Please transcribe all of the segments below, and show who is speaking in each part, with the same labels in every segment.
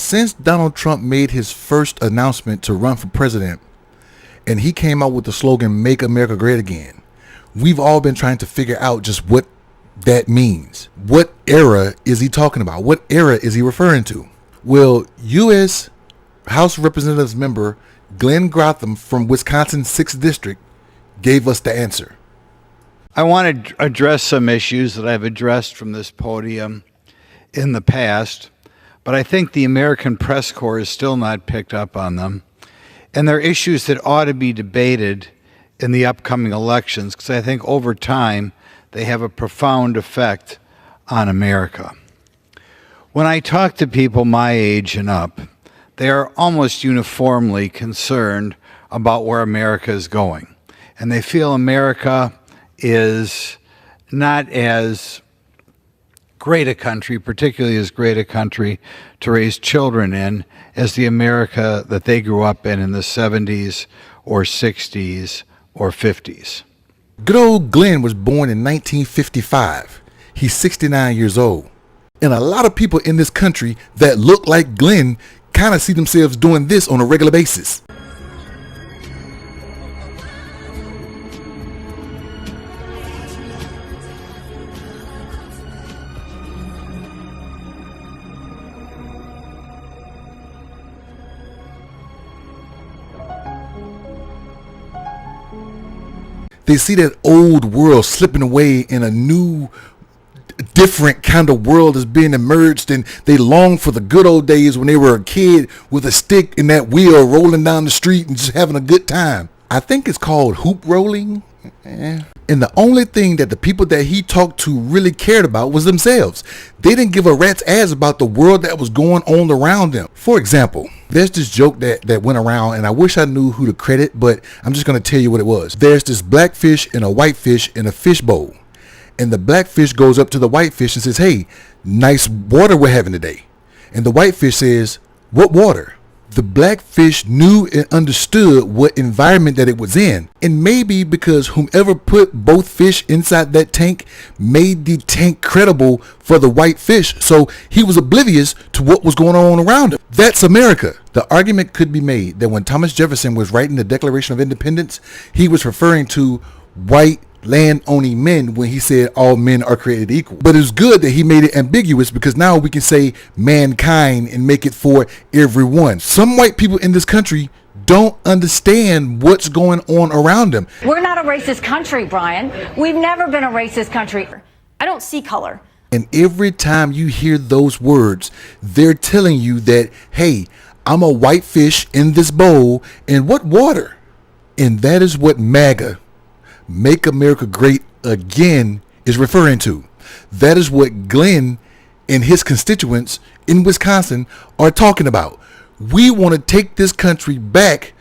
Speaker 1: since Donald Trump made his first announcement to run for president, and he came out with the slogan, "Make America Great Again," we've all been trying to figure out just what that means. What era is he talking about? What era is he referring to? Well, U.S. House of Representatives member Glenn Grotham from Wisconsin's 6th District gave us the answer.
Speaker 2: I want to address some issues that I've addressed from this podium in the past, but I think the American press corps has still not picked up on them. And they're issues that ought to be debated in the upcoming elections, because I think over time they have a profound effect on America. When I talk to people my age and up, they are almost uniformly concerned about where America is going. And they feel America is not as great a country, particularly as great a country to raise children in, as the America that they grew up in the 70s or 60s or 50s.
Speaker 1: Good old Glenn was born in 1955. He's 69 years old. And a lot of people in this country that look like Glenn kind of see themselves doing this on a regular basis. They see that old world slipping away in a new, different kind of world is being emerged, and they long for the good old days when they were a kid with a stick and that wheel rolling down the street and just having a good time. I think it's called hoop rolling. And the only thing that the people that he talked to really cared about was themselves. They didn't give a rat's ass about the world that was going on around them. For example, there's this joke that went around, and I wish I knew who to credit, but I'm just going to tell you what it was. There's this black fish and a white fish in a fish bowl. And the black fish goes up to the white fish and says, "Hey, nice water we're having today." And the white fish says, "What water?" The black fish knew and understood what environment that it was in. And maybe because whomever put both fish inside that tank made the tank credible for the white fish, so he was oblivious to what was going on around him. That's America. The argument could be made that when Thomas Jefferson was writing the Declaration of Independence, he was referring to white land-owning men when he said all men are created equal. But it's good that he made it ambiguous, because now we can say mankind and make it for everyone. Some white people in this country don't understand what's going on around them.
Speaker 3: We're not a racist country, Brian. We've never been a racist country. I don't see color.
Speaker 1: And every time you hear those words, they're telling you that, hey, I'm a white fish in this bowl, and what water? And that is what MAGA, Make America Great Again, is referring to. That is what Glenn and his constituents in Wisconsin are talking about. We want to take this country back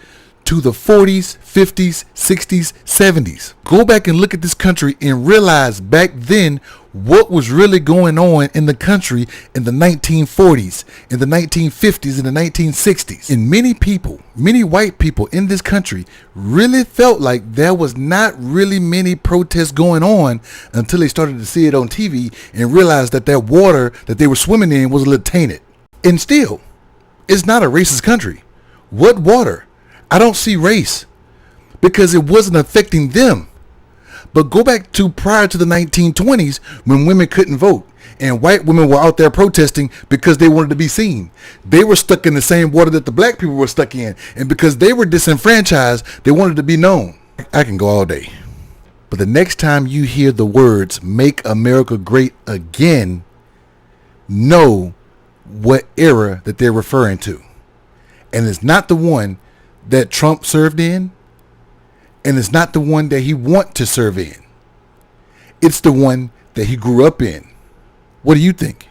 Speaker 1: to the 40s, 50s, 60s, 70s. Go back and look at this country and realize back then what was really going on in the country in the 1940s, in the 1950s, in the 1960s. And many people, many white people in this country really felt like there was not really many protests going on until they started to see it on TV and realized that that water that they were swimming in was a little tainted. And still, it's not a racist country. What water? I don't see race, because it wasn't affecting them. But go back to prior to the 1920s, when women couldn't vote and white women were out there protesting because they wanted to be seen. They were stuck in the same water that the black people were stuck in, and because they were disenfranchised, they wanted to be known. I can go all day, but the next time you hear the words "Make America Great Again," know what era that they're referring to. And it's not the one that Trump served in, and it's not the one that he wants to serve in. It's the one that he grew up in. What do you think?